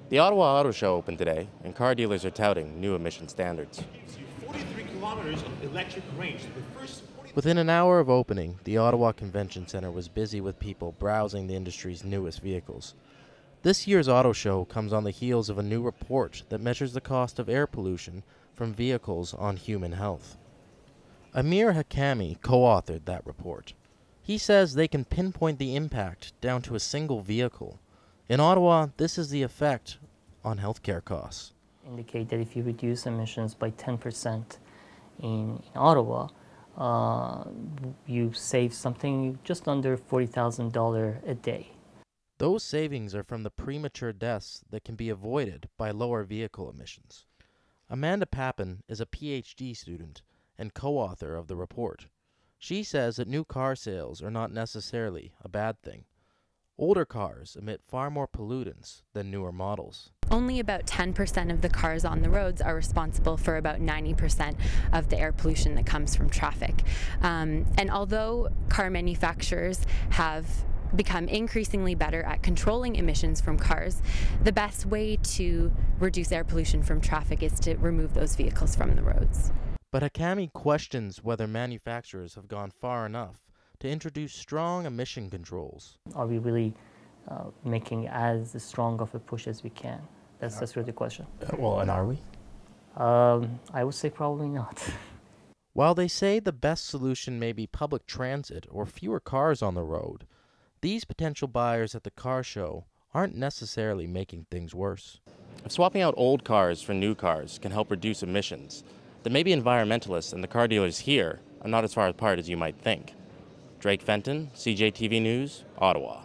The Ottawa Auto Show opened today, and car dealers are touting new emission standards. 43 kilometers of electric range. Within an hour of opening, the Ottawa Convention Centre was busy with people browsing the industry's newest vehicles. This year's auto show comes on the heels of a new report that measures the cost of air pollution from vehicles on human health. Amir Hakami co-authored that report. He says they can pinpoint the impact down to a single vehicle. In Ottawa, this is the effect on healthcare costs. Indicate that if you reduce emissions by 10% in Ottawa, you save something just under $40,000 a day. Those savings are from the premature deaths that can be avoided by lower vehicle emissions. Amanda Pappen is a PhD student and co-author of the report. She says that new car sales are not necessarily a bad thing. Older cars emit far more pollutants than newer models. Only about 10% of the cars on the roads are responsible for about 90% of the air pollution that comes from traffic. And although car manufacturers have become increasingly better at controlling emissions from cars, the best way to reduce air pollution from traffic is to remove those vehicles from the roads. But Hakami questions whether manufacturers have gone far enough to introduce strong emission controls. Are we really making as strong of a push as we can? That's really the question. Well, and are we? I would say probably not. While they say the best solution may be public transit or fewer cars on the road, these potential buyers at the car show aren't necessarily making things worse. If swapping out old cars for new cars can help reduce emissions, then maybe environmentalists and the car dealers here are not as far apart as you might think. Drake Fenton, CJTV News, Ottawa.